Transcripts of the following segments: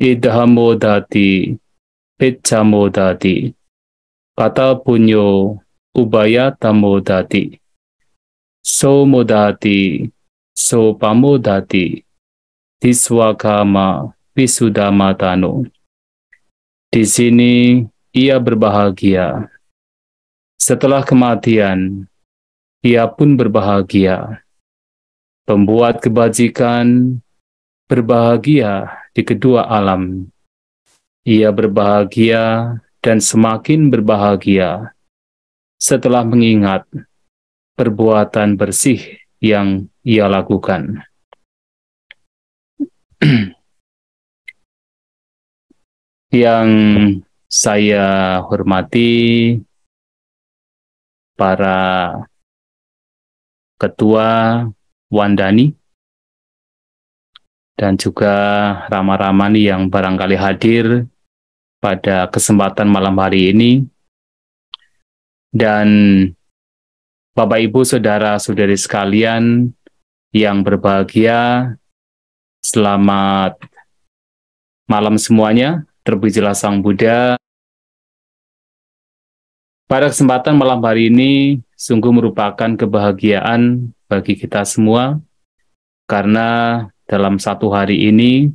idhamodati, pichamodati, kata punyo, ubaya tamodati, somodati, sopamodati, diswakama, wisudamatano. Di sini ia berbahagia. Setelah kematian, ia pun berbahagia. Pembuat kebajikan berbahagia di kedua alam. Ia berbahagia dan semakin berbahagia setelah mengingat perbuatan bersih yang ia lakukan. Yang saya hormati para ketua Wandani dan juga Rama-Ramani yang barangkali hadir pada kesempatan malam hari ini, dan Bapak Ibu Saudara-saudari sekalian yang berbahagia, selamat malam semuanya. Terpujilah Sang Buddha. Pada kesempatan malam hari ini sungguh merupakan kebahagiaan bagi kita semua, karena dalam satu hari ini,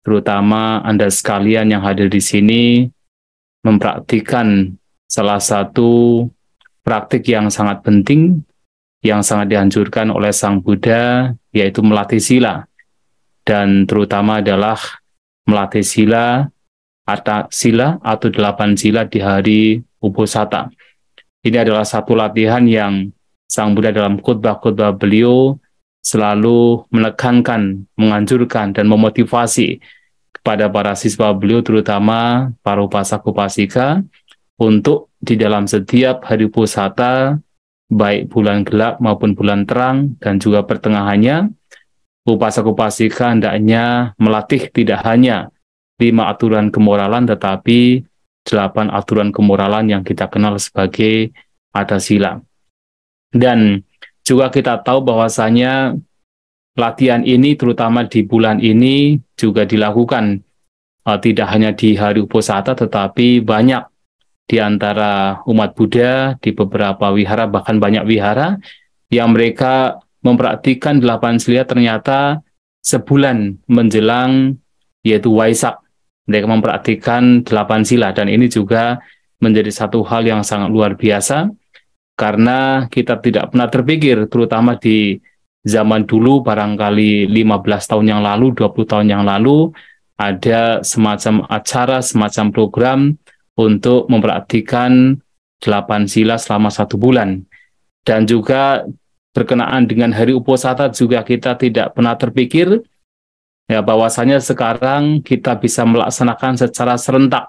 terutama Anda sekalian yang hadir di sini, mempraktikkan salah satu praktik yang sangat penting, yang sangat dianjurkan oleh Sang Buddha, yaitu melatih sila. Dan terutama adalah melatih sila atau 8 sila di hari Uposatha. Ini adalah satu latihan yang Sang Buddha dalam khotbah-khotbah beliau selalu menekankan, menganjurkan, dan memotivasi kepada para siswa beliau, terutama para upasaka-upasika, untuk di dalam setiap hari Uposatha, baik bulan gelap maupun bulan terang, dan juga pertengahannya, upasaka-upasika hendaknya melatih tidak hanya 5 aturan kemoralan, tetapi 8 aturan kemoralan yang kita kenal sebagai Adasila. Dan juga kita tahu bahwasanya latihan ini, terutama di bulan ini, juga dilakukan tidak hanya di hari Uposatha, tetapi banyak di antara umat Buddha di beberapa wihara, bahkan banyak wihara, yang mereka mempraktikkan 8 sila ternyata sebulan menjelang, yaitu Waisak. Mereka mempraktikkan 8 sila, dan ini juga menjadi satu hal yang sangat luar biasa, karena kita tidak pernah terpikir, terutama di zaman dulu, barangkali 15 tahun yang lalu, 20 tahun yang lalu, ada semacam acara, semacam program untuk mempraktikkan 8 sila selama 1 bulan. Dan juga berkenaan dengan hari Uposatha juga kita tidak pernah terpikir, ya, bahwasanya sekarang kita bisa melaksanakan secara serentak.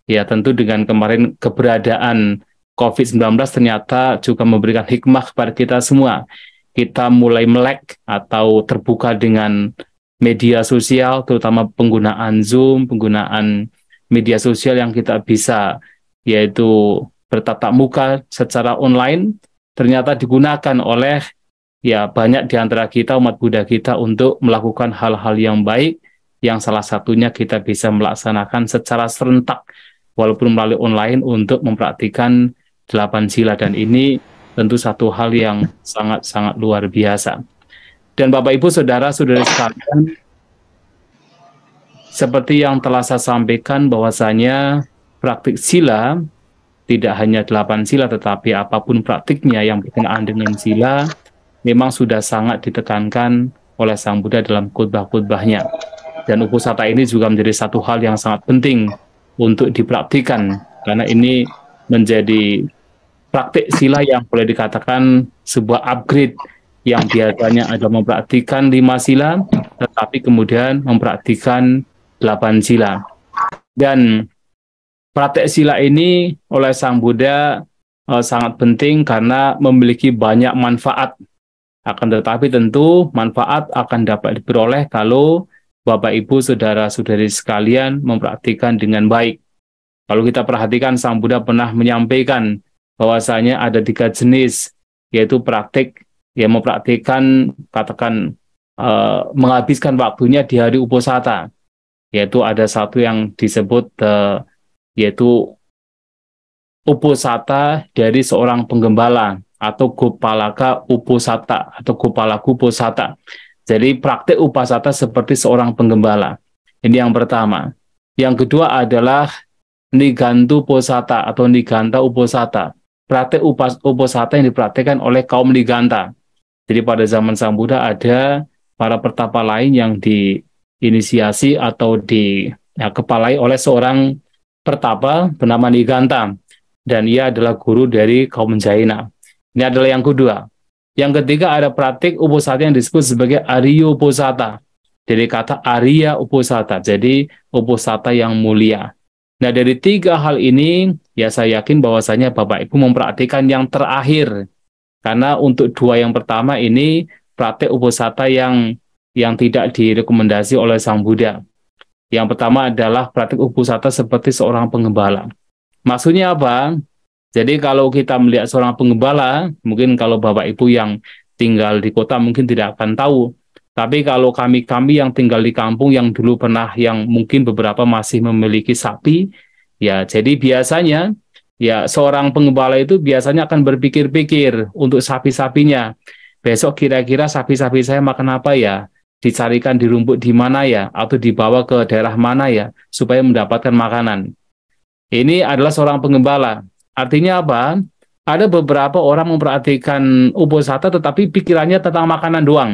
Ya, tentu dengan kemarin keberadaan COVID-19 ternyata juga memberikan hikmah kepada kita semua. Kita mulai melek atau terbuka dengan media sosial, terutama penggunaan Zoom, penggunaan media sosial yang kita bisa, yaitu bertatap muka secara online, ternyata digunakan oleh banyak di antara kita, umat Buddha kita, untuk melakukan hal-hal yang baik, yang salah satunya kita bisa melaksanakan secara serentak, walaupun melalui online, untuk mempraktikkan 8 sila, dan ini tentu satu hal yang sangat-sangat luar biasa. Dan Bapak Ibu Saudara-saudari sekalian, seperti yang telah saya sampaikan, bahwasanya praktik sila tidak hanya 8 sila, tetapi apapun praktiknya yang berkenaan dengan sila, memang sudah sangat ditekankan oleh Sang Buddha dalam khotbah-khotbahnya. Dan Uposatha ini juga menjadi satu hal yang sangat penting untuk dipraktikkan, karena ini menjadi praktik sila yang boleh dikatakan sebuah upgrade, yang biasanya ada mempraktikkan 5 sila, tetapi kemudian mempraktikkan 8 sila. Dan praktik sila ini oleh Sang Buddha sangat penting karena memiliki banyak manfaat. Akan tetapi tentu manfaat akan dapat diperoleh kalau Bapak Ibu Saudara-saudari sekalian mempraktikkan dengan baik. Kalau kita perhatikan, Sang Buddha pernah menyampaikan bahwasanya ada 3 jenis, yaitu praktik yang mempraktikkan, katakan menghabiskan waktunya di hari Uposatha. yaitu ada satu yang disebut yaitu uposata dari seorang penggembala atau gopalaka uposata atau gopalaku uposata. Jadi praktek upasata seperti seorang penggembala. Ini yang pertama. Yang kedua adalah nigantu uposata atau niganta uposata. Praktek uposata yang dipraktekkan oleh kaum niganta. Jadi pada zaman Sang Buddha ada para pertapa lain yang diinisiasi atau kepalai oleh seorang pertapa bernama Niganta. Dan ia adalah guru dari kaum Jaina. Ini adalah yang kedua. Yang ketiga ada praktik uposata yang disebut sebagai Arya Uposata. Dari kata Arya Uposata, jadi uposata yang mulia. Nah dari tiga hal ini, ya saya yakin bahwasanya Bapak Ibu mempraktikkan yang terakhir. Karena untuk dua yang pertama ini praktik uposata yang tidak direkomendasi oleh Sang Buddha. Yang pertama adalah praktik uposata seperti seorang penggembala. Maksudnya apa? Jadi kalau kita melihat seorang penggembala, mungkin kalau Bapak Ibu yang tinggal di kota mungkin tidak akan tahu. Tapi kalau kami yang tinggal di kampung yang dulu pernah, yang mungkin beberapa masih memiliki sapi, ya jadi biasanya ya seorang penggembala itu biasanya akan berpikir-pikir untuk sapi-sapinya. Besok kira-kira sapi-sapi saya makan apa ya? Dicarikan di rumput di mana ya? Atau dibawa ke daerah mana ya? Supaya mendapatkan makanan. Ini adalah seorang penggembala. Artinya apa? Ada beberapa orang memperhatikan uposata tetapi pikirannya tentang makanan doang.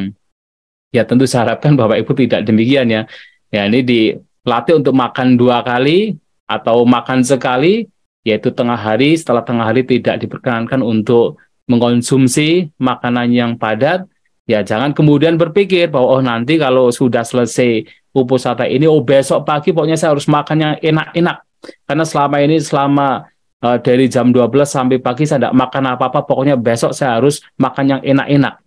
Ya tentu saya harapkan Bapak Ibu tidak demikian ya. Ya ini dilatih untuk makan 2 kali atau makan sekali, yaitu tengah hari. Setelah tengah hari tidak diperkenankan untuk mengkonsumsi makanan yang padat. Ya jangan kemudian berpikir bahwa oh nanti kalau sudah selesai uposata ini, oh besok pagi pokoknya saya harus makan yang enak-enak. Karena selama dari jam 12 sampai pagi saya tidak makan apa-apa, pokoknya besok saya harus makan yang enak-enak.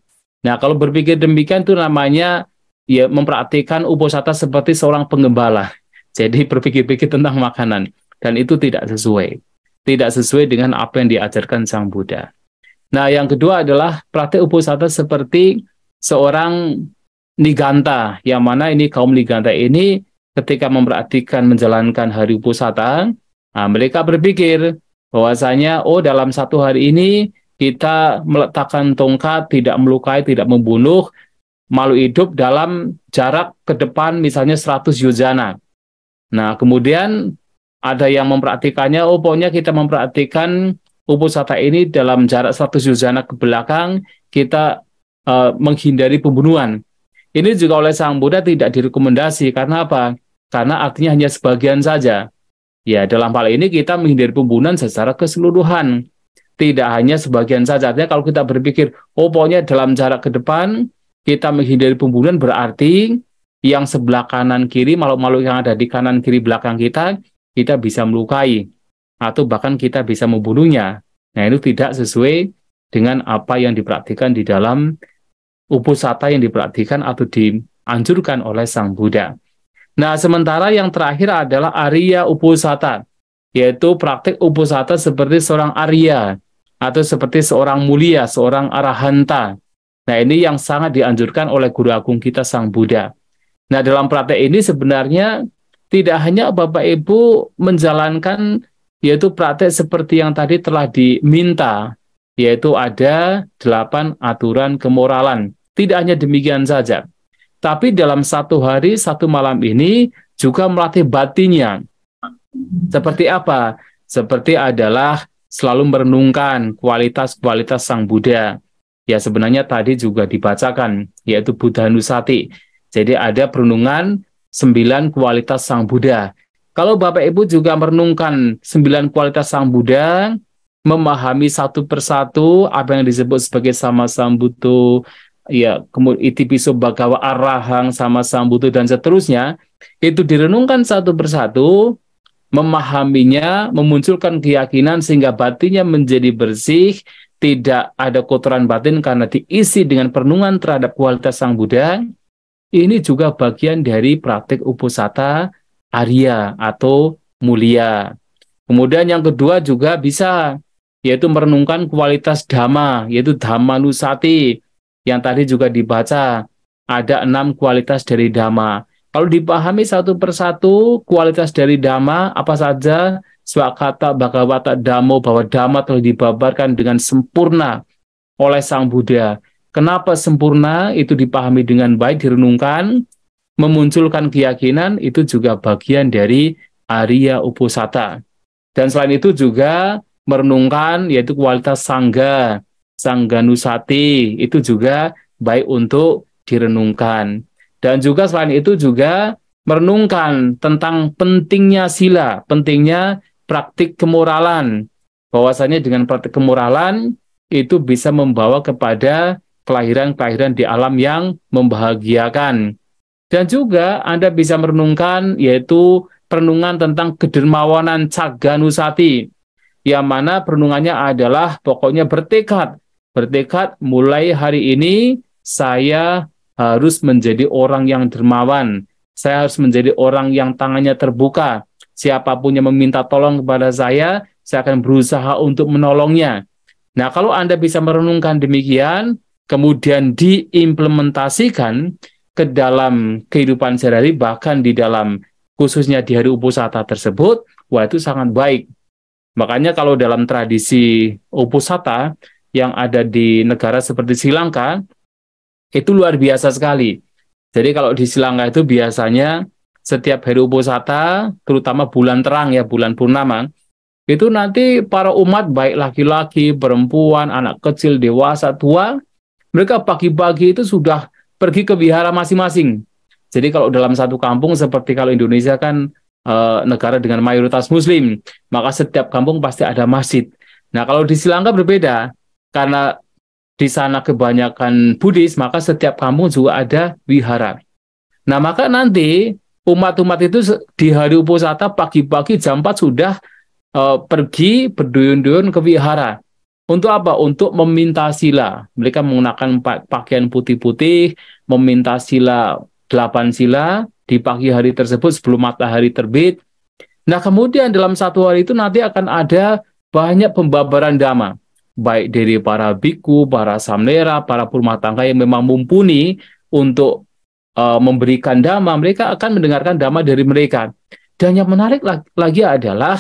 Nah, kalau berpikir demikian itu namanya ya mempraktikkan uposata seperti seorang penggembala. Jadi berpikir-pikir tentang makanan. Dan itu tidak sesuai. Tidak sesuai dengan apa yang diajarkan Sang Buddha. Nah, yang kedua adalah praktik uposata seperti seorang niganta. Yang mana ini kaum niganta ini ketika mempraktikkan menjalankan hari uposata, nah, mereka berpikir bahwasanya oh dalam satu hari ini kita meletakkan tongkat, tidak melukai, tidak membunuh makhluk hidup dalam jarak ke depan misalnya 100 yojana. Nah, kemudian ada yang mempraktikannya, oh pokoknya kita mempraktikkan uposata ini dalam jarak 100 yojana ke belakang, kita menghindari pembunuhan. Ini juga oleh Sang Buddha tidak direkomendasi, karena apa? Karena artinya hanya sebagian saja. Ya, dalam hal ini kita menghindari pembunuhan secara keseluruhan. Tidak hanya sebagian saja. Artinya kalau kita berpikir, oh pokoknya dalam jarak ke depan, kita menghindari pembunuhan berarti yang sebelah kanan kiri, makhluk-makhluk yang ada di kanan kiri belakang kita bisa melukai. Atau bahkan kita bisa membunuhnya. Nah, itu tidak sesuai dengan apa yang dipraktikkan di dalam uposata yang dipraktikkan atau dianjurkan oleh Sang Buddha. Nah, sementara yang terakhir adalah Arya Uposata, yaitu praktik uposata seperti seorang Arya, atau seperti seorang mulia, seorang arahanta. Nah, ini yang sangat dianjurkan oleh Guru Agung kita Sang Buddha. Nah, dalam praktik ini sebenarnya tidak hanya Bapak Ibu menjalankan, yaitu praktik seperti yang tadi telah diminta, yaitu ada 8 aturan kemoralan. Tidak hanya demikian saja. Tapi dalam satu hari, satu malam ini juga melatih batinnya. Seperti apa? Seperti adalah selalu merenungkan kualitas-kualitas Sang Buddha. Ya sebenarnya tadi juga dibacakan, yaitu Buddhanusati. Jadi ada perenungan 9 kualitas Sang Buddha. Kalau Bapak Ibu juga merenungkan 9 kualitas Sang Buddha, memahami satu persatu apa yang disebut sebagai sama sambuto, ya, kemudian itipiso bhagawa arahang sama sambuto dan seterusnya, itu direnungkan satu persatu, memahaminya, memunculkan keyakinan sehingga batinnya menjadi bersih, tidak ada kotoran batin karena diisi dengan perenungan terhadap kualitas Sang Buddha. Ini juga bagian dari praktik uposata Arya atau mulia. Kemudian yang kedua juga bisa, yaitu merenungkan kualitas Dhamma, yaitu Dhammanusati, yang tadi juga dibaca, ada 6 kualitas dari Dhamma. Kalau dipahami satu persatu, kualitas dari Dhamma, apa saja, Swakata Bhagavata Dhammo, bahwa Dhamma telah dibabarkan dengan sempurna oleh Sang Buddha. Kenapa sempurna? Itu dipahami dengan baik, direnungkan, memunculkan keyakinan, itu juga bagian dari Arya Uposatha. Dan selain itu juga merenungkan, yaitu kualitas Sangga, Sangganusati, itu juga baik untuk direnungkan. Dan juga selain itu juga merenungkan tentang pentingnya sila, pentingnya praktik kemoralan. Bahwasanya dengan praktik kemoralan, itu bisa membawa kepada kelahiran-kelahiran di alam yang membahagiakan. Dan juga Anda bisa merenungkan, yaitu perenungan tentang kedermawanan Cagganusati, yang mana perenungannya adalah pokoknya bertekad mulai hari ini saya harus menjadi orang yang dermawan, saya harus menjadi orang yang tangannya terbuka, siapapun yang meminta tolong kepada saya akan berusaha untuk menolongnya. Nah, kalau Anda bisa merenungkan demikian, kemudian diimplementasikan ke dalam kehidupan sehari-hari, bahkan di dalam khususnya di hari Uposatha tersebut, wah itu sangat baik. Makanya kalau dalam tradisi Uposatha yang ada di negara seperti Sri Lanka, itu luar biasa sekali. Jadi kalau di Sri Lanka itu biasanya setiap hari Uposatha, terutama bulan terang ya, bulan purnama, itu nanti para umat, baik laki-laki, perempuan, anak kecil, dewasa, tua, mereka pagi-pagi itu sudah pergi ke wihara masing-masing. Jadi kalau dalam satu kampung, seperti kalau Indonesia kan negara dengan mayoritas Muslim, maka setiap kampung pasti ada masjid. Nah, kalau di Sri Lanka berbeda, karena di sana kebanyakan Buddhis, maka setiap kampung juga ada wihara. Nah, maka nanti umat-umat itu di hari Uposatha pagi-pagi jam 4 sudah pergi berduyun-duyun ke wihara. Untuk apa? Untuk meminta sila. Mereka menggunakan pakaian putih-putih, meminta sila 8 sila di pagi hari tersebut sebelum matahari terbit. Nah, kemudian dalam satu hari itu nanti akan ada banyak pembabaran dhamma, baik dari para biku, para samnera, para purma tangga yang memang mumpuni untuk memberikan dhamma. Mereka akan mendengarkan dhamma dari mereka. Dan yang menarik lagi adalah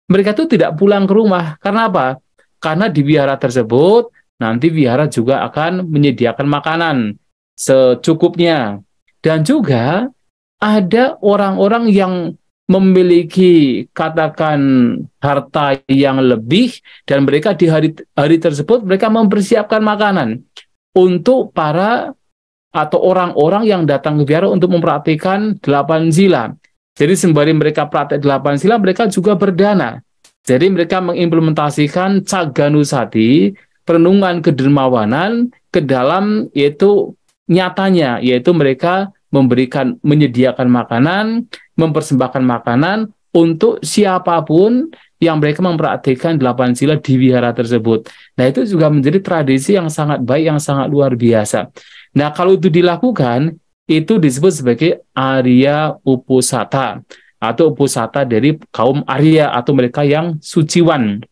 mereka itu tidak pulang ke rumah. Karena apa? Karena di wihara tersebut, nanti wihara juga akan menyediakan makanan secukupnya. Dan juga ada orang-orang yang memiliki, katakan, harta yang lebih, dan mereka di hari tersebut, mereka mempersiapkan makanan untuk para atau orang-orang yang datang ke wihara untuk mempraktikkan 8 sila. Jadi sembari mereka praktek 8 sila, mereka juga berdana. Jadi mereka mengimplementasikan Cagganusati, perenungan kedermawanan, ke dalam yaitu nyatanya, yaitu mereka menyediakan makanan, mempersembahkan makanan untuk siapapun yang mereka mempraktikkan 8 sila di wihara tersebut. Nah, itu juga menjadi tradisi yang sangat baik, yang sangat luar biasa. Nah, kalau itu dilakukan, itu disebut sebagai Arya Uposatha, atau Uposatha dari kaum Arya atau mereka yang suciwan.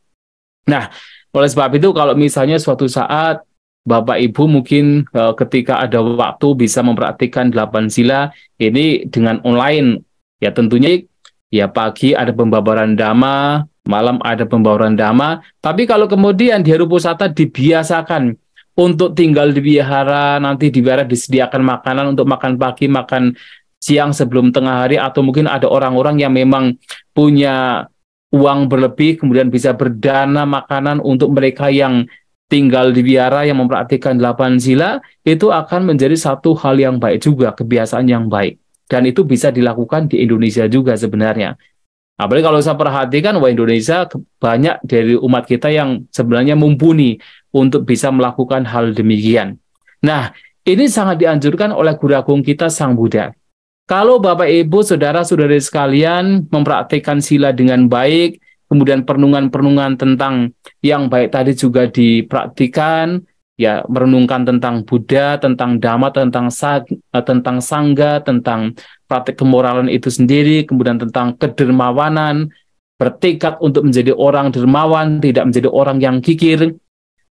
Nah, oleh sebab itu kalau misalnya suatu saat Bapak Ibu mungkin ketika ada waktu bisa mempraktikkan 8 sila ini dengan online, ya tentunya ya pagi ada pembabaran dhamma, malam ada pembabaran dhamma, tapi kalau kemudian di hari Uposatha dibiasakan untuk tinggal di wihara, nanti di wihara disediakan makanan untuk makan pagi, makan siang sebelum tengah hari, atau mungkin ada orang-orang yang memang punya uang berlebih, kemudian bisa berdana makanan untuk mereka yang tinggal di wihara yang mempraktikkan 8 sila, itu akan menjadi satu hal yang baik juga, kebiasaan yang baik. Dan itu bisa dilakukan di Indonesia juga sebenarnya. Apalagi kalau saya perhatikan, wah Indonesia banyak dari umat kita yang sebenarnya mumpuni untuk bisa melakukan hal demikian. Nah, ini sangat dianjurkan oleh Guru Agung kita Sang Buddha. Kalau Bapak Ibu, Saudara-saudari sekalian mempraktikkan sila dengan baik, kemudian perenungan-perenungan tentang yang baik tadi juga dipraktikkan, ya merenungkan tentang Buddha, tentang Dhamma, tentang Sangga, tentang praktik kemoralan itu sendiri, kemudian tentang kedermawanan, bertekad untuk menjadi orang dermawan, tidak menjadi orang yang kikir,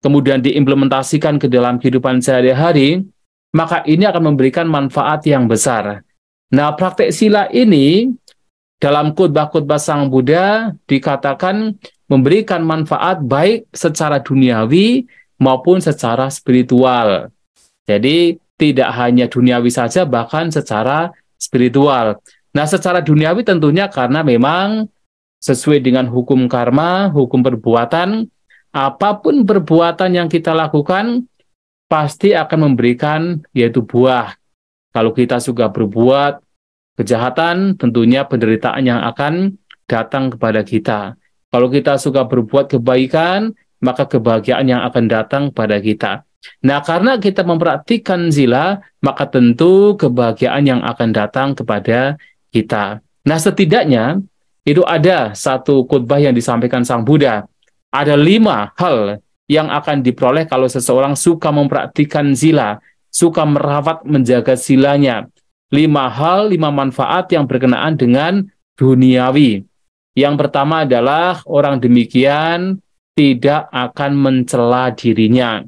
kemudian diimplementasikan ke dalam kehidupan sehari-hari, maka ini akan memberikan manfaat yang besar. Nah, praktek sila ini dalam khotbah-khotbah Sang Buddha dikatakan memberikan manfaat baik secara duniawi maupun secara spiritual. Jadi tidak hanya duniawi saja, bahkan secara spiritual. Nah, secara duniawi tentunya karena memang sesuai dengan hukum karma, hukum perbuatan, apapun perbuatan yang kita lakukan pasti akan memberikan yaitu buah. Kalau kita suka berbuat kejahatan, tentunya penderitaan yang akan datang kepada kita. Kalau kita suka berbuat kebaikan, maka kebahagiaan yang akan datang pada kita. Nah, karena kita mempraktikkan sila, maka tentu kebahagiaan yang akan datang kepada kita. Nah, setidaknya itu ada satu khotbah yang disampaikan Sang Buddha. Ada 5 hal yang akan diperoleh kalau seseorang suka mempraktikkan sila, suka merawat menjaga silanya. 5 hal, 5 manfaat yang berkenaan dengan duniawi. Yang pertama adalah orang demikian tidak akan mencela dirinya.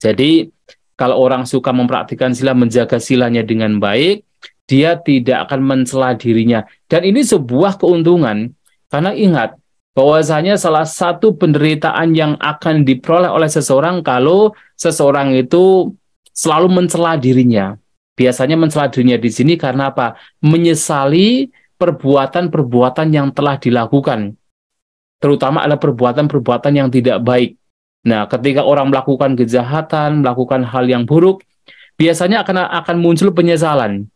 Jadi, kalau orang suka mempraktikkan sila, menjaga silanya dengan baik, dia tidak akan mencela dirinya. Dan ini sebuah keuntungan, karena ingat, bahwasanya salah satu penderitaan yang akan diperoleh oleh seseorang kalau seseorang itu selalu mencela dirinya. Biasanya mencela dirinya di sini karena apa? Menyesali perbuatan-perbuatan yang telah dilakukan. Terutama adalah perbuatan-perbuatan yang tidak baik. Nah, ketika orang melakukan kejahatan, melakukan hal yang buruk, biasanya akan muncul penyesalan.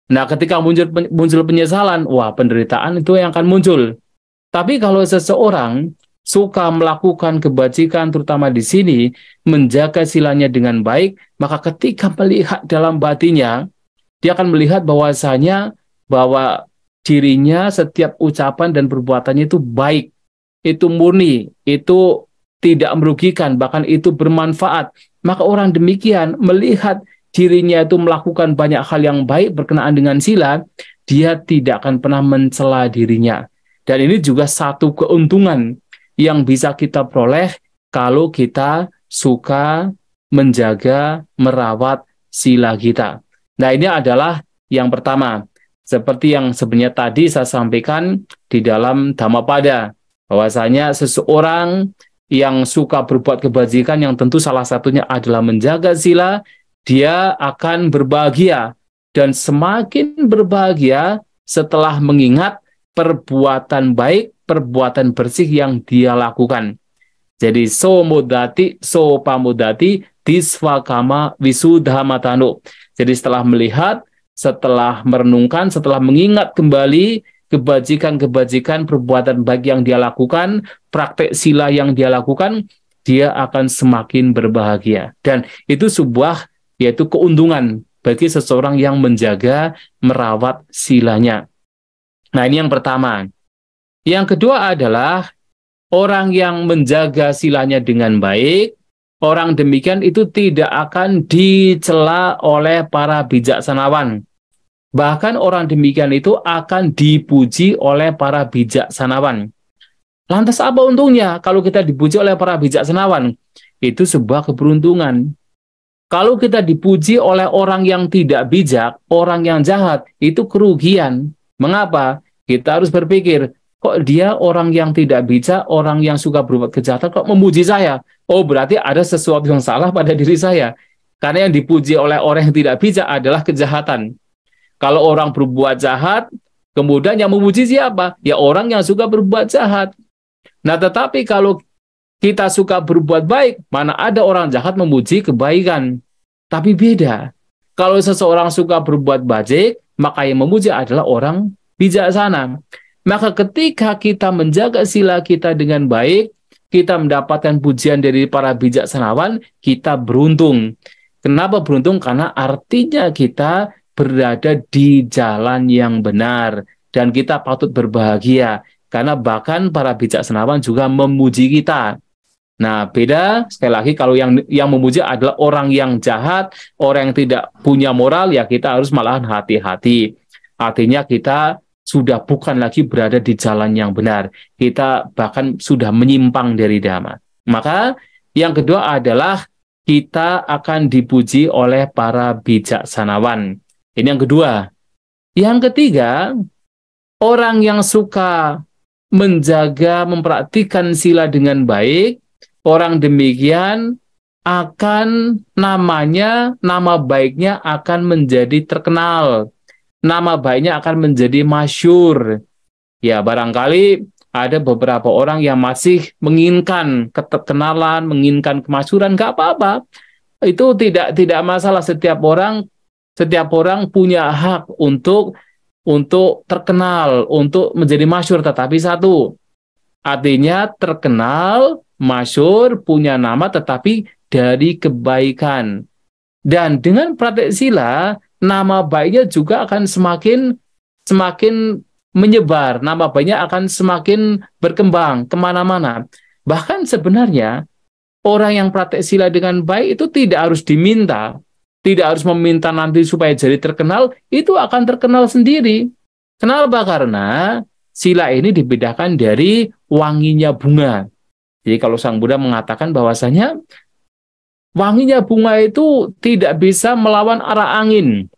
Nah, ketika muncul penyesalan, wah, penderitaan itu yang akan muncul. Tapi kalau seseorang suka melakukan kebajikan, terutama di sini, menjaga silanya dengan baik, maka ketika melihat dalam batinnya, dia akan melihat bahwasanya bahwa dirinya setiap ucapan dan perbuatannya itu baik, itu murni, itu tidak merugikan, bahkan itu bermanfaat. Maka orang demikian melihat dirinya itu melakukan banyak hal yang baik berkenaan dengan sila, dia tidak akan pernah mencela dirinya. Dan ini juga satu keuntungan yang bisa kita peroleh kalau kita suka menjaga, merawat sila kita. Nah, ini adalah yang pertama. Seperti yang sebenarnya tadi saya sampaikan di dalam Dhammapada, bahwasanya seseorang yang suka berbuat kebajikan yang tentu salah satunya adalah menjaga sila, dia akan berbahagia. Dan semakin berbahagia setelah mengingat perbuatan baik, perbuatan bersih yang dia lakukan. Jadi so mudati, so pamudati, disvakama wisudhamatano. Jadi setelah melihat, setelah merenungkan, setelah mengingat kembali kebajikan-kebajikan, perbuatan baik yang dia lakukan, praktek sila yang dia lakukan, dia akan semakin berbahagia. Dan itu sebuah yaitu keuntungan bagi seseorang yang menjaga, merawat silanya. Nah, ini yang pertama. Yang kedua adalah orang yang menjaga silanya dengan baik, orang demikian itu tidak akan dicela oleh para bijaksanawan. Bahkan orang demikian itu akan dipuji oleh para bijaksanawan. Lantas apa untungnya kalau kita dipuji oleh para bijaksanawan? Itu sebuah keberuntungan. Kalau kita dipuji oleh orang yang tidak bijak, orang yang jahat, itu kerugian. Mengapa? Kita harus berpikir, kok dia orang yang tidak bijak, orang yang suka berbuat kejahatan, kok memuji saya? Oh, berarti ada sesuatu yang salah pada diri saya. Karena yang dipuji oleh orang yang tidak bijak adalah kejahatan. Kalau orang berbuat jahat, kemudian yang memuji siapa? Ya orang yang suka berbuat jahat. Nah, tetapi kalau kita suka berbuat baik, mana ada orang jahat memuji kebaikan. Tapi beda. Kalau seseorang suka berbuat baik, maka yang memuji adalah orang bijaksana. Maka ketika kita menjaga sila kita dengan baik, kita mendapatkan pujian dari para bijaksanawan, kita beruntung. Kenapa beruntung? Karena artinya kita berada di jalan yang benar. Dan kita patut berbahagia. Karena bahkan para bijaksanawan juga memuji kita. Nah, beda sekali lagi kalau yang memuji adalah orang yang jahat, orang yang tidak punya moral, ya kita harus malahan hati-hati. Artinya kita sudah bukan lagi berada di jalan yang benar. Kita bahkan sudah menyimpang dari Dhamma. Maka yang kedua adalah kita akan dipuji oleh para bijaksanawan. Ini yang kedua. Yang ketiga, orang yang suka menjaga, mempraktikkan sila dengan baik, orang demikian akan nama baiknya akan menjadi terkenal. Nama baiknya akan menjadi masyhur. Ya, barangkali ada beberapa orang yang masih menginginkan keterkenalan, menginginkan kemasyhuran, nggak apa-apa. Itu tidak masalah. Setiap orang punya hak untuk terkenal, untuk menjadi masyhur. Tetapi satu, artinya terkenal, masyhur, punya nama, tetapi dari kebaikan. Dan dengan praktek sila, nama baiknya juga akan semakin semakin menyebar, nama baiknya akan semakin berkembang kemana-mana. Bahkan sebenarnya orang yang praktek sila dengan baik itu tidak harus diminta, tidak harus meminta nanti supaya jadi terkenal, itu akan terkenal sendiri. Kenapa? Karena sila ini dibedakan dari wanginya bunga. Jadi kalau Sang Buddha mengatakan bahwasanya wanginya bunga itu tidak bisa melawan arah angin.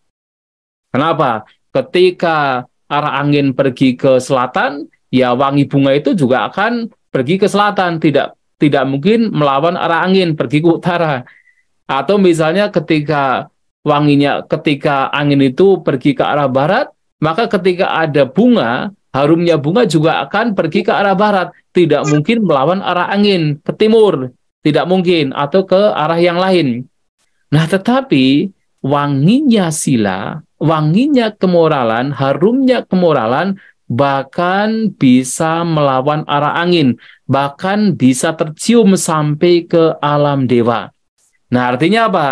Kenapa? Ketika arah angin pergi ke selatan, ya wangi bunga itu juga akan pergi ke selatan, tidak mungkin melawan arah angin pergi ke utara. Atau misalnya ketika angin itu pergi ke arah barat, maka ketika ada bunga, harumnya bunga juga akan pergi ke arah barat, tidak mungkin melawan arah angin ke timur, tidak mungkin, atau ke arah yang lain. Nah, tetapi wanginya sila, wanginya kemoralan, harumnya kemoralan bahkan bisa melawan arah angin, bahkan bisa tercium sampai ke alam dewa. Nah, artinya apa?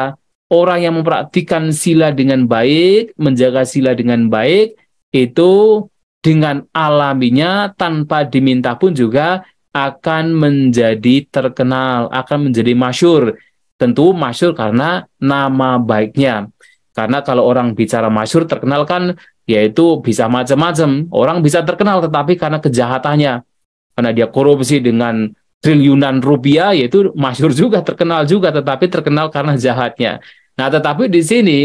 Orang yang mempraktikkan sila dengan baik, menjaga sila dengan baik, itu dengan alaminya tanpa diminta pun juga akan menjadi terkenal, akan menjadi masyhur. Tentu masyhur karena nama baiknya. Karena kalau orang bicara masyhur, terkenal kan, yaitu bisa macam-macam. Orang bisa terkenal tetapi karena kejahatannya. Karena dia korupsi dengan triliunan rupiah, yaitu masyhur juga, terkenal juga, tetapi terkenal karena jahatnya. Nah, tetapi di sini,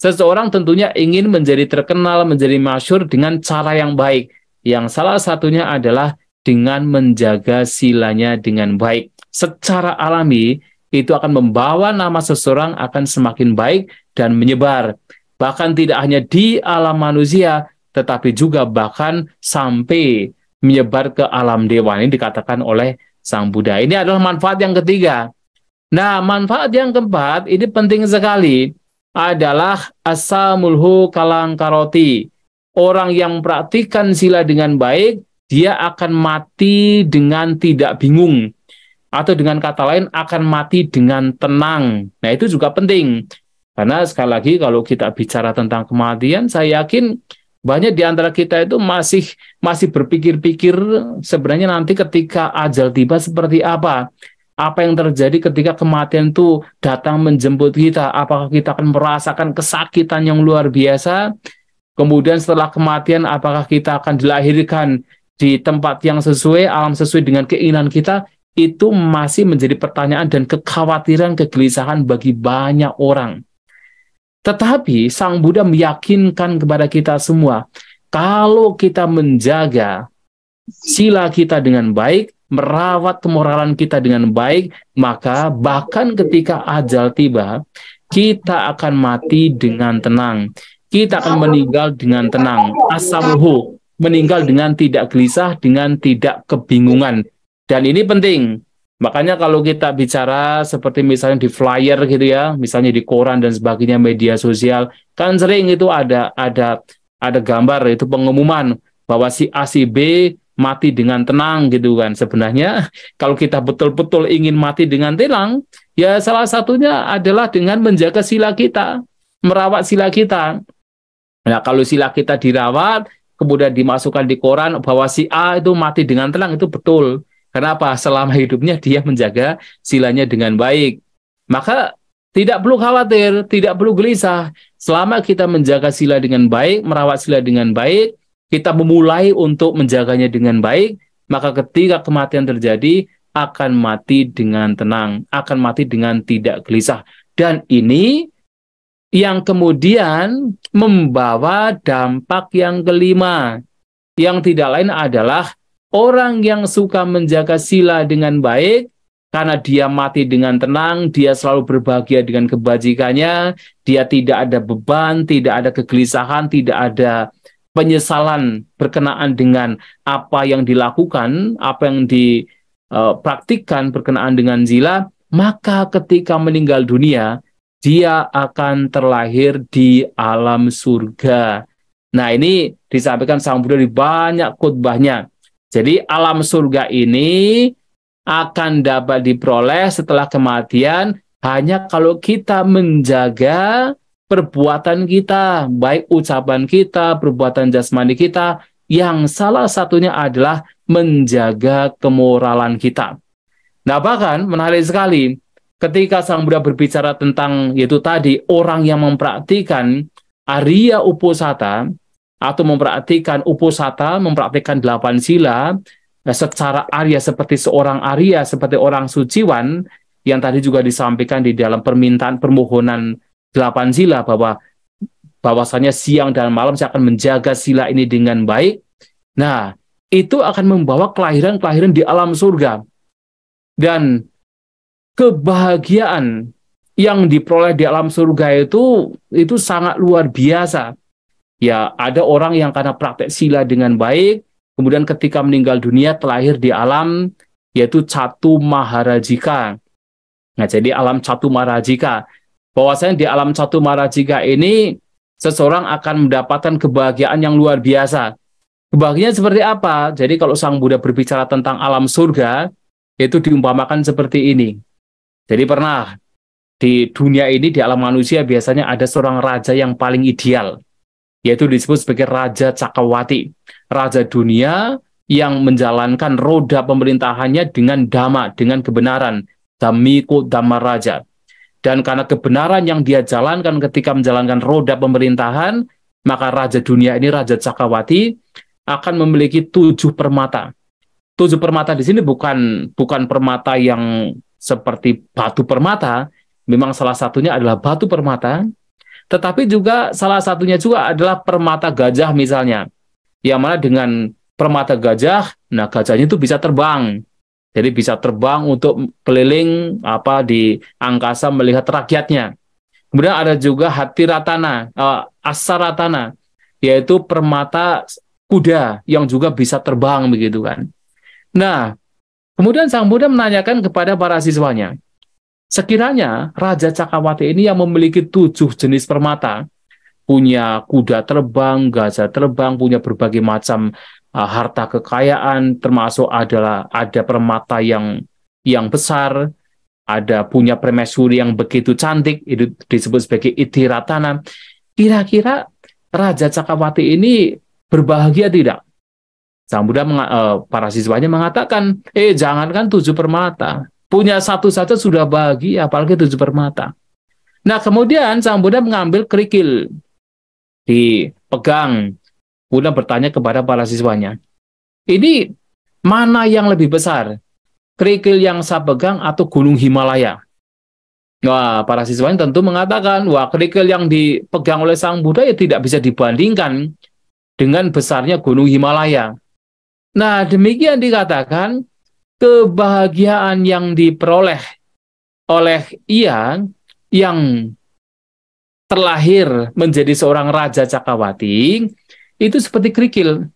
seseorang tentunya ingin menjadi terkenal, menjadi masyhur dengan cara yang baik. Yang salah satunya adalah dengan menjaga silanya dengan baik. Secara alami, itu akan membawa nama seseorang akan semakin baik dan menyebar. Bahkan tidak hanya di alam manusia, tetapi juga bahkan sampai menyebar ke alam dewa. Ini dikatakan oleh Sang Buddha. Ini adalah manfaat yang ketiga. Nah, manfaat yang keempat, ini penting sekali, adalah asamulhu kalangkaroti. Orang yang praktikkan sila dengan baik, dia akan mati dengan tidak bingung. Atau dengan kata lain, akan mati dengan tenang. Nah, itu juga penting. Karena sekali lagi, kalau kita bicara tentang kematian, saya yakin banyak di antara kita itu masih berpikir-pikir sebenarnya nanti ketika ajal tiba seperti apa. Apa yang terjadi ketika kematian itu datang menjemput kita? Apakah kita akan merasakan kesakitan yang luar biasa? Kemudian setelah kematian, apakah kita akan dilahirkan di tempat yang sesuai, alam sesuai dengan keinginan kita? Itu masih menjadi pertanyaan dan kekhawatiran, kegelisahan bagi banyak orang. Tetapi Sang Buddha meyakinkan kepada kita semua, kalau kita menjaga sila kita dengan baik, merawat kemoralan kita dengan baik, maka bahkan ketika ajal tiba, kita akan mati dengan tenang. Kita akan meninggal dengan tenang. Asamulhu, meninggal dengan tidak gelisah, dengan tidak kebingungan. Dan ini penting. Makanya kalau kita bicara seperti misalnya di flyer gitu ya, misalnya di koran dan sebagainya, media sosial, kan sering itu ada gambar, itu pengumuman bahwa si A si B mati dengan tenang gitu kan. Sebenarnya kalau kita betul-betul ingin mati dengan tenang, ya salah satunya adalah dengan menjaga sila kita, merawat sila kita. Nah, kalau sila kita dirawat, kemudian dimasukkan di koran bahwa si A itu mati dengan tenang, itu betul. Kenapa? Selama hidupnya dia menjaga silanya dengan baik. Maka tidak perlu khawatir, tidak perlu gelisah. Selama kita menjaga sila dengan baik, merawat sila dengan baik, kita memulai untuk menjaganya dengan baik, maka ketika kematian terjadi, akan mati dengan tenang, akan mati dengan tidak gelisah. Dan ini yang kemudian membawa dampak yang kelima, yang tidak lain adalah orang yang suka menjaga sila dengan baik, karena dia mati dengan tenang, dia selalu berbahagia dengan kebajikannya, dia tidak ada beban, tidak ada kegelisahan, tidak ada penyesalan berkenaan dengan apa yang dilakukan, apa yang dipraktikkan berkenaan dengan sila, maka ketika meninggal dunia, dia akan terlahir di alam surga. Nah, ini disampaikan Sang Buddha di banyak khutbahnya. Jadi alam surga ini akan dapat diperoleh setelah kematian hanya kalau kita menjaga perbuatan kita, baik ucapan kita, perbuatan jasmani kita, yang salah satunya adalah menjaga kemoralan kita. Nah, bahkan menarik sekali ketika Sang Buddha berbicara tentang yaitu tadi orang yang mempraktikkan Arya Uposatha atau mempraktikkan Uposatha, mempraktikkan 8 sila secara Arya seperti seorang Arya, seperti orang suciwan yang tadi juga disampaikan di dalam permintaan permohonan 8 sila bahwasanya siang dan malam saya akan menjaga sila ini dengan baik. Nah, itu akan membawa kelahiran-kelahiran di alam surga. Dan kebahagiaan yang diperoleh di alam surga itu sangat luar biasa. Ya, ada orang yang karena praktek sila dengan baik, kemudian ketika meninggal dunia terlahir di alam yaitu Catu Maharajika. Nah, jadi alam Catu Maharajika. Bahwasanya di alam Catu Maharajika ini seseorang akan mendapatkan kebahagiaan yang luar biasa. Kebahagiaan seperti apa? Jadi kalau Sang Buddha berbicara tentang alam surga, itu diumpamakan seperti ini. Jadi pernah di dunia ini, di alam manusia biasanya ada seorang raja yang paling ideal, yaitu disebut sebagai Raja Cakrawati. Raja dunia yang menjalankan roda pemerintahannya dengan dhamma, dengan kebenaran. Dhammiko Dhamma Raja. Dan karena kebenaran yang dia jalankan ketika menjalankan roda pemerintahan, maka Raja dunia ini, Raja Cakrawati, akan memiliki 7 permata. 7 permata di sini bukan permata yang seperti batu permata, memang salah satunya adalah batu permata, tetapi juga salah satunya juga adalah permata gajah misalnya, yang mana dengan permata gajah, nah gajahnya itu bisa terbang, jadi bisa terbang untuk keliling di angkasa melihat rakyatnya. Kemudian ada juga Hatiratana, Asaratana, yaitu permata kuda yang juga bisa terbang begitu kan. Nah, kemudian Sang Buddha menanyakan kepada para siswanya, sekiranya Raja Cakrawati ini yang memiliki 7 jenis permata, punya kuda terbang, gajah terbang, punya berbagai macam harta kekayaan, termasuk ada permata yang besar, ada punya permaisuri yang begitu cantik, itu disebut sebagai Itiratana. Kira-kira Raja Cakrawati ini berbahagia tidak? Sang Buddha para siswanya mengatakan, jangankan 7 permata, punya satu saja sudah bahagia, apalagi 7 permata. Nah, kemudian Sang Buddha mengambil kerikil, dipegang, kemudian bertanya kepada para siswanya, ini mana yang lebih besar, kerikil yang saya pegang atau gunung Himalaya? Wah, para siswanya tentu mengatakan, wah, kerikil yang dipegang oleh Sang Buddha ya tidak bisa dibandingkan dengan besarnya gunung Himalaya. Nah, demikian dikatakan kebahagiaan yang diperoleh oleh ia yang terlahir menjadi seorang Raja Cakrawati itu seperti kerikil.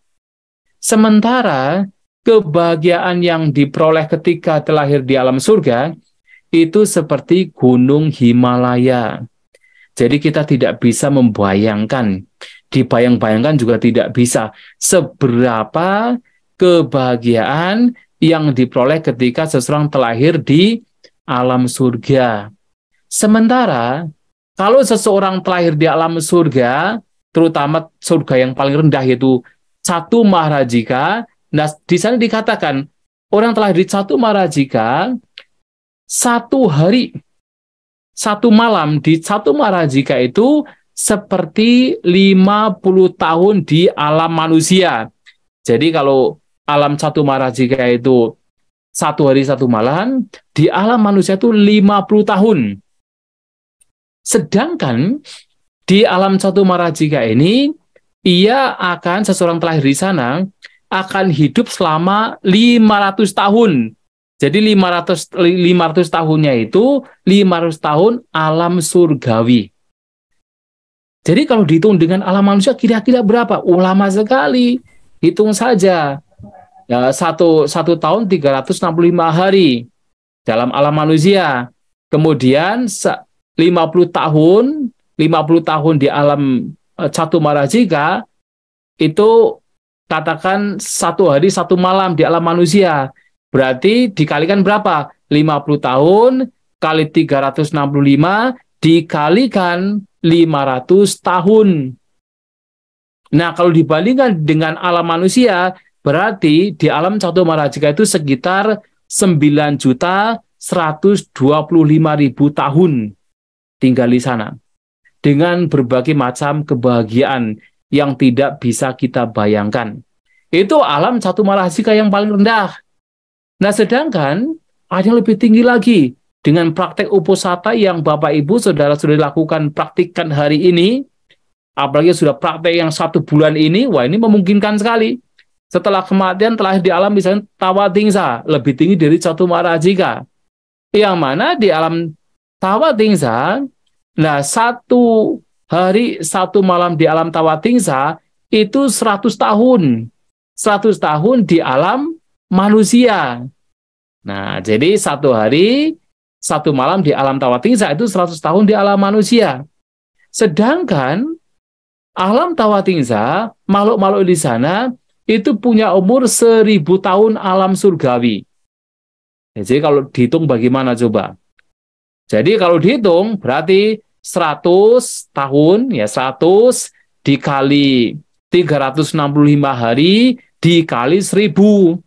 Sementara kebahagiaan yang diperoleh ketika terlahir di alam surga itu seperti gunung Himalaya. Jadi kita tidak bisa membayangkan, dibayang-bayangkan juga tidak bisa seberapa kebahagiaan yang diperoleh ketika seseorang terlahir di alam surga. Sementara kalau seseorang terlahir di alam surga, terutama surga yang paling rendah yaitu Catu Maharajika, nah di sana dikatakan orang terlahir di Catu Maharajika 1 hari, 1 malam di Catu Maharajika itu seperti 50 tahun di alam manusia. Jadi kalau alam Catu Maharajika itu 1 hari 1 malam, di alam manusia itu 50 tahun. Sedangkan Di alam Catumarajika ini, seseorang terlahir di sana, akan hidup selama 500 tahun. Jadi 500 tahunnya itu 500 tahun alam surgawi. Jadi kalau dihitung dengan alam manusia kira-kira berapa? Lama sekali. Hitung saja. Ya, satu tahun 365 hari dalam alam manusia. Kemudian 50 tahun di alam Catumarajika itu katakan 1 hari 1 malam di alam manusia. Berarti dikalikan berapa? 50 tahun kali 365 dikalikan 500 tahun. Nah, kalau dibandingkan dengan alam manusia, berarti di alam Catumarajika itu sekitar 9.125.000 tahun tinggal di sana. Dengan berbagai macam kebahagiaan yang tidak bisa kita bayangkan. Itu alam Catumarajika yang paling rendah. Nah, sedangkan ada yang lebih tinggi lagi. Dengan praktek uposatha yang Bapak Ibu Saudara sudah lakukan, praktikkan hari ini, apalagi sudah praktek yang 1 bulan ini, wah ini memungkinkan sekali. Setelah kematian telah di alam misalnya Tawatingsa, lebih tinggi dari Catumarajika. Yang mana di alam Tawatingsa, nah 1 hari 1 malam di alam Tawatingsa itu 100 tahun. 100 tahun di alam manusia. Nah, jadi 1 hari 1 malam di alam Tawatingsa itu 100 tahun di alam manusia. Sedangkan alam Tawatingsa, makhluk-makhluk di sana itu punya umur 1000 tahun alam surgawi. Jadi kalau dihitung bagaimana coba? Jadi kalau dihitung berarti 100 tahun, ya 100 dikali 365 hari dikali 1000.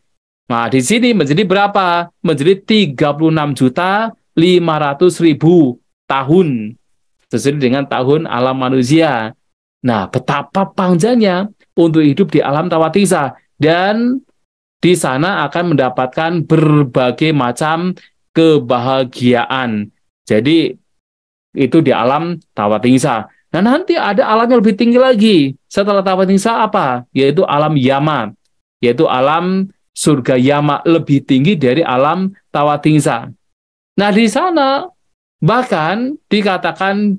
Nah, di sini menjadi berapa? Menjadi 36.500.000 tahun. Sesuai dengan tahun alam manusia. Nah, betapa panjangnya untuk hidup di alam Tawatingsa. Dan di sana akan mendapatkan berbagai macam kebahagiaan. Jadi, itu di alam Tawatingsa. Nah, nanti ada alam yang lebih tinggi lagi. Setelah Tawatingsa apa? Yaitu alam Yama. Yaitu alam surga Yama, lebih tinggi dari alam Tawatingsa. Nah, di sana bahkan dikatakan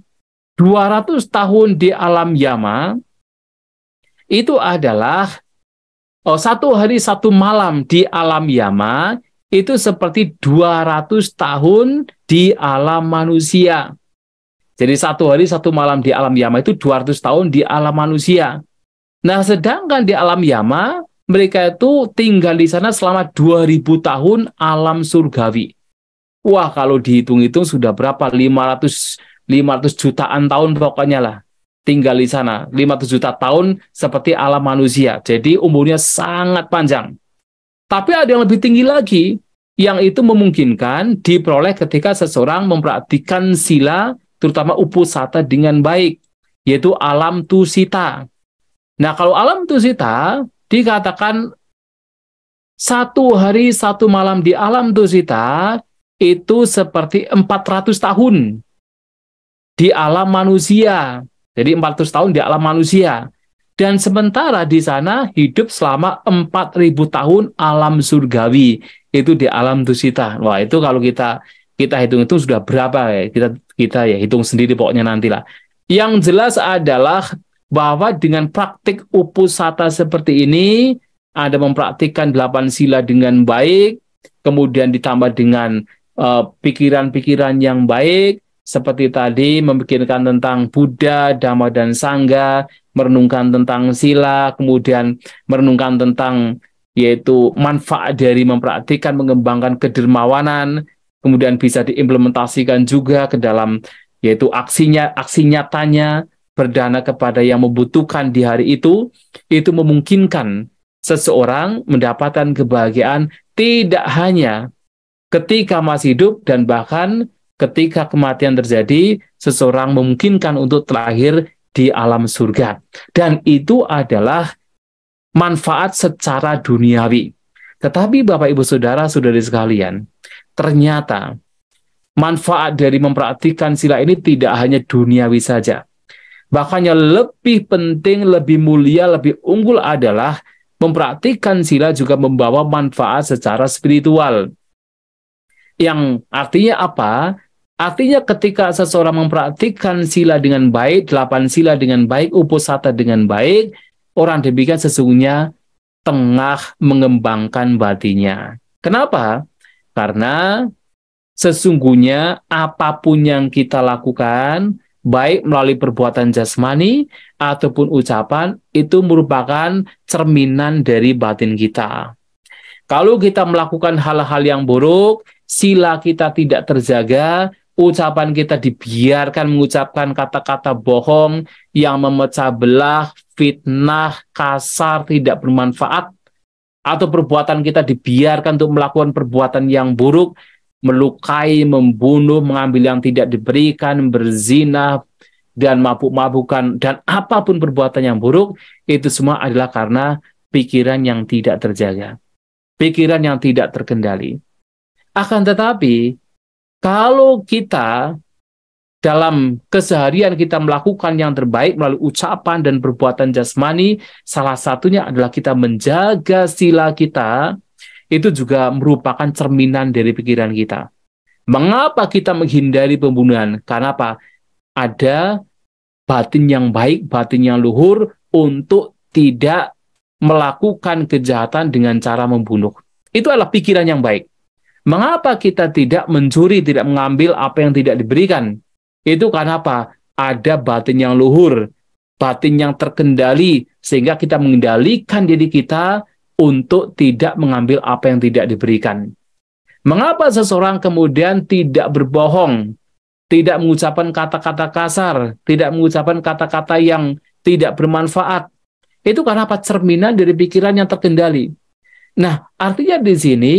200 tahun di alam Yama itu adalah 1 hari 1 malam di alam Yama itu seperti 200 tahun di alam manusia. Jadi 1 hari 1 malam di alam Yama itu 200 tahun di alam manusia. Nah, sedangkan di alam Yama mereka itu tinggal di sana selama 2000 tahun alam surgawi. Wah, kalau dihitung-hitung sudah berapa? 500 jutaan tahun pokoknya lah. Tinggal di sana. 500 juta tahun seperti alam manusia. Jadi umurnya sangat panjang. Tapi ada yang lebih tinggi lagi, yang itu memungkinkan diperoleh ketika seseorang mempraktikkan sila, terutama uposatha dengan baik, yaitu alam tusita. Nah, kalau alam tusita dikatakan 1 hari 1 malam di alam tusita itu seperti 400 tahun di alam manusia. Jadi 400 tahun di alam manusia. Dan sementara di sana hidup selama 4000 tahun alam surgawi. Itu di alam tusita. Wah, itu kalau kita hitung-hitung sudah berapa ya? Kita ya hitung sendiri pokoknya nantilah. Yang jelas adalah bahwa dengan praktik uposatha seperti ini, Anda mempraktikkan 8 sila dengan baik, kemudian ditambah dengan pikiran-pikiran yang baik, seperti tadi memikirkan tentang Buddha, Dhamma, dan Sangha, merenungkan tentang sila, kemudian merenungkan tentang yaitu manfaat dari mempraktikkan, mengembangkan kedermawanan, kemudian bisa diimplementasikan juga ke dalam yaitu aksi nyatanya, berdana kepada yang membutuhkan di hari itu memungkinkan seseorang mendapatkan kebahagiaan tidak hanya ketika masih hidup dan bahkan ketika kematian terjadi, seseorang memungkinkan untuk terlahir di alam surga. Dan itu adalah manfaat secara duniawi. Tetapi Bapak Ibu Saudara, saudari sekalian, ternyata manfaat dari mempraktikkan sila ini tidak hanya duniawi saja. Bahkan yang lebih penting, lebih mulia, lebih unggul adalah mempraktikkan sila juga membawa manfaat secara spiritual. Yang artinya apa? Artinya ketika seseorang mempraktikkan sila dengan baik, 8 sila dengan baik, uposatha dengan baik, orang demikian sesungguhnya tengah mengembangkan batinnya. Kenapa? Karena sesungguhnya apapun yang kita lakukan, baik melalui perbuatan jasmani ataupun ucapan, itu merupakan cerminan dari batin kita. Kalau kita melakukan hal-hal yang buruk, sila kita tidak terjaga, ucapan kita dibiarkan mengucapkan kata-kata bohong yang memecah belah, fitnah, kasar, tidak bermanfaat, atau perbuatan kita dibiarkan untuk melakukan perbuatan yang buruk, melukai, membunuh, mengambil yang tidak diberikan, berzina, dan mabuk-mabukan, dan apapun perbuatan yang buruk, itu semua adalah karena pikiran yang tidak terjaga, pikiran yang tidak terkendali. Akan tetapi, kalau kita dalam keseharian kita melakukan yang terbaik melalui ucapan dan perbuatan jasmani, salah satunya adalah kita menjaga sila kita, itu juga merupakan cerminan dari pikiran kita. Mengapa kita menghindari pembunuhan? Karena apa? Ada batin yang baik, batin yang luhur untuk tidak melakukan kejahatan dengan cara membunuh. Itu adalah pikiran yang baik. Mengapa kita tidak mencuri, tidak mengambil apa yang tidak diberikan? Itu karena apa? Ada batin yang luhur, batin yang terkendali, sehingga kita mengendalikan diri kita untuk tidak mengambil apa yang tidak diberikan. Mengapa seseorang kemudian tidak berbohong, tidak mengucapkan kata-kata kasar, tidak mengucapkan kata-kata yang tidak bermanfaat? Itu karena apa? Cerminan dari pikiran yang terkendali. Nah, artinya di sini,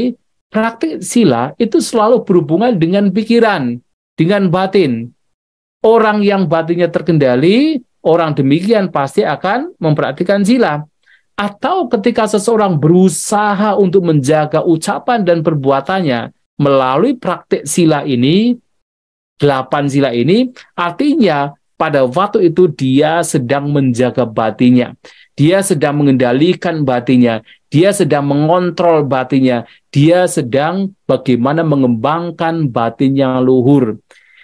praktik sila itu selalu berhubungan dengan pikiran, dengan batin. Orang yang batinnya terkendali, orang demikian pasti akan mempraktikkan sila. Atau ketika seseorang berusaha untuk menjaga ucapan dan perbuatannya melalui praktik sila ini, 8 sila ini, artinya pada waktu itu dia sedang menjaga batinnya. Dia sedang mengendalikan batinnya, dia sedang mengontrol batinnya, dia sedang bagaimana mengembangkan batin yang luhur.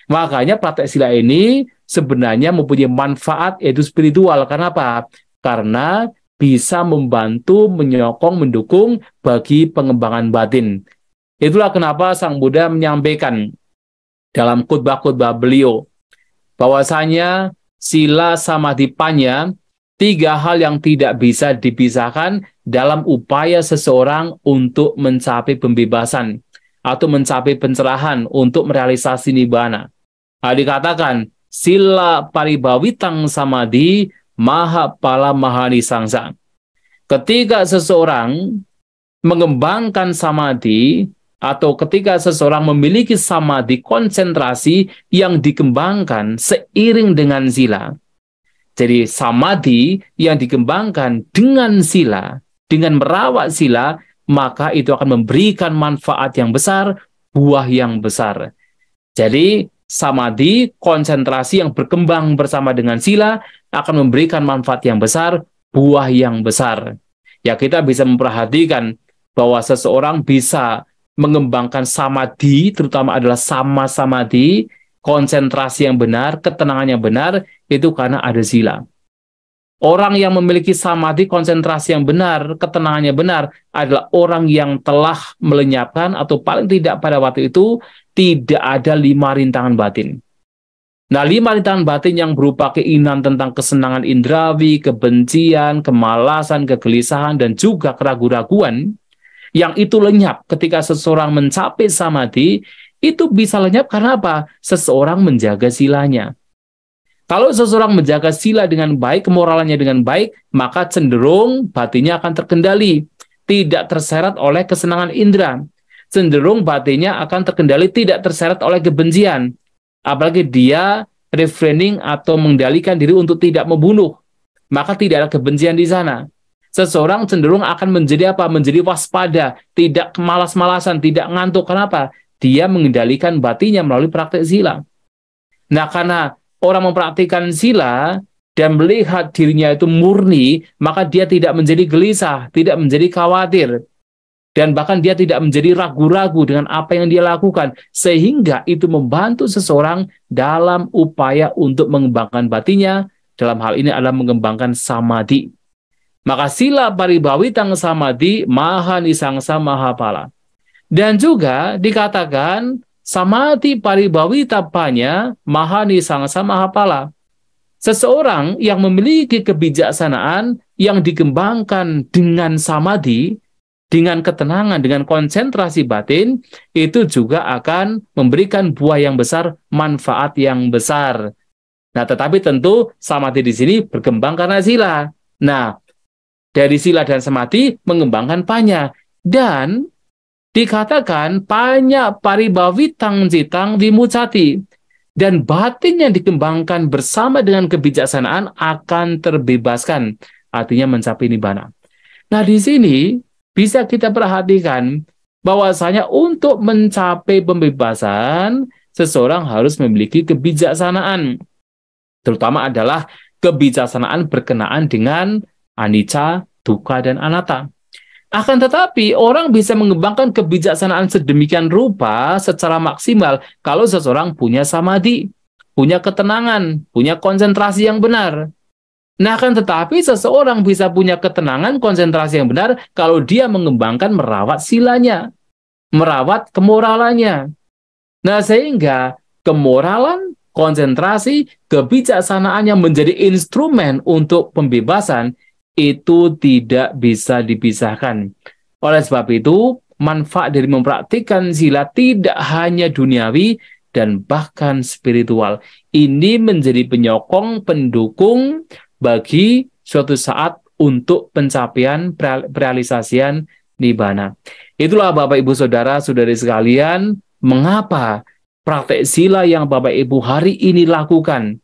Makanya praktek sila ini sebenarnya mempunyai manfaat yaitu spiritual. Kenapa? Karena bisa membantu, menyokong, mendukung bagi pengembangan batin. Itulah kenapa Sang Buddha menyampaikan dalam khutbah-khutbah beliau bahwasanya sila samadhi panya, 3 hal yang tidak bisa dipisahkan dalam upaya seseorang untuk mencapai pembebasan atau mencapai pencerahan untuk merealisasi nibbana. Dikatakan sila paribawitang samadhi maha pala mahani sangsa. Ketika seseorang mengembangkan samadhi atau ketika seseorang memiliki samadhi konsentrasi yang dikembangkan seiring dengan sila. Jadi samadhi yang dikembangkan dengan sila, dengan merawat sila, maka itu akan memberikan manfaat yang besar, buah yang besar. Jadi samadhi, konsentrasi yang berkembang bersama dengan sila akan memberikan manfaat yang besar, buah yang besar. Ya, kita bisa memperhatikan bahwa seseorang bisa mengembangkan samadhi, terutama adalah sama samadhi, konsentrasi yang benar, ketenangan yang benar, itu karena ada sila. Orang yang memiliki samadhi, konsentrasi yang benar, ketenangannya benar, adalah orang yang telah melenyapkan, atau paling tidak pada waktu itu, tidak ada 5 rintangan batin. Nah, 5 rintangan batin yang berupa keinginan tentang kesenangan indrawi, kebencian, kemalasan, kegelisahan, dan juga keraguan-raguan, yang itu lenyap ketika seseorang mencapai samadhi, itu bisa lenyap karena apa? Seseorang menjaga silanya. Kalau seseorang menjaga sila dengan baik, kemoralannya dengan baik, maka cenderung batinnya akan terkendali, tidak terseret oleh kesenangan indera. Cenderung batinnya akan terkendali, tidak terseret oleh kebencian. Apalagi dia refraining atau mengendalikan diri untuk tidak membunuh, maka tidak ada kebencian di sana. Seseorang cenderung akan menjadi apa? Menjadi waspada, tidak kemalas-malasan, tidak ngantuk. Kenapa? Dia mengendalikan batinnya melalui praktek sila. Nah, karena orang mempraktikkan sila, dan melihat dirinya itu murni, maka dia tidak menjadi gelisah, tidak menjadi khawatir, dan bahkan dia tidak menjadi ragu-ragu dengan apa yang dia lakukan, sehingga itu membantu seseorang dalam upaya untuk mengembangkan batinnya, dalam hal ini adalah mengembangkan samadhi. Maka sila paribawitang samadhi maha nisangsa maha pala. Dan juga dikatakan samadhi paribawita panya maha nisangsa maha pala. Seseorang yang memiliki kebijaksanaan yang dikembangkan dengan samadhi, dengan ketenangan, dengan konsentrasi batin, itu juga akan memberikan buah yang besar, manfaat yang besar. Nah, tetapi tentu samadhi di sini berkembang karena sila. Nah, dari sila dan samadhi mengembangkan panya. Dan dikatakan panya paribawitang citang vimucati. Dan batin yang dikembangkan bersama dengan kebijaksanaan akan terbebaskan. Artinya mencapai nibbana. Nah, di sini bisa kita perhatikan bahwasanya untuk mencapai pembebasan, seseorang harus memiliki kebijaksanaan. Terutama adalah kebijaksanaan berkenaan dengan anicca, dukkha, dan anatta. Akan tetapi, orang bisa mengembangkan kebijaksanaan sedemikian rupa secara maksimal kalau seseorang punya samadhi, punya ketenangan, punya konsentrasi yang benar. Nah, akan tetapi seseorang bisa punya ketenangan, konsentrasi yang benar kalau dia mengembangkan merawat silanya, merawat kemoralannya. Nah, sehingga kemoralan, konsentrasi, kebijaksanaan yang menjadi instrumen untuk pembebasan itu tidak bisa dipisahkan. Oleh sebab itu, manfaat dari mempraktikkan sila tidak hanya duniawi dan bahkan spiritual. Ini menjadi penyokong, pendukung bagi suatu saat untuk pencapaian realisasian nibbana. Itulah Bapak Ibu Saudara-saudari sekalian, mengapa praktek sila yang Bapak Ibu hari ini lakukan,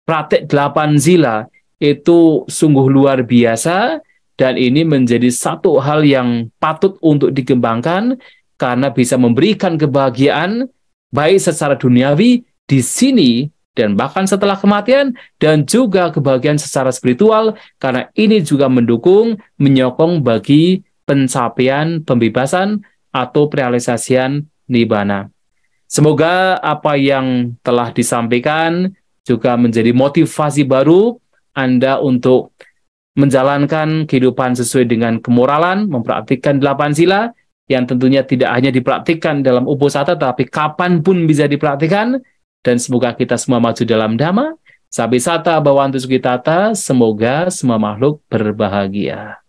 praktek 8 sila, itu sungguh luar biasa, dan ini menjadi satu hal yang patut untuk dikembangkan, karena bisa memberikan kebahagiaan, baik secara duniawi, di sini, dan bahkan setelah kematian, dan juga kebahagiaan secara spiritual, karena ini juga mendukung, menyokong bagi pencapaian pembebasan atau realisasian nibbana. Semoga apa yang telah disampaikan juga menjadi motivasi baru Anda untuk menjalankan kehidupan sesuai dengan kemoralan, mempraktikkan 8 sila, yang tentunya tidak hanya dipraktikkan dalam uposatha, tapi kapanpun bisa dipraktikkan, dan semoga kita semua maju dalam Dhamma. Sabisata Bhavantu Sukhitata, semoga semua makhluk berbahagia.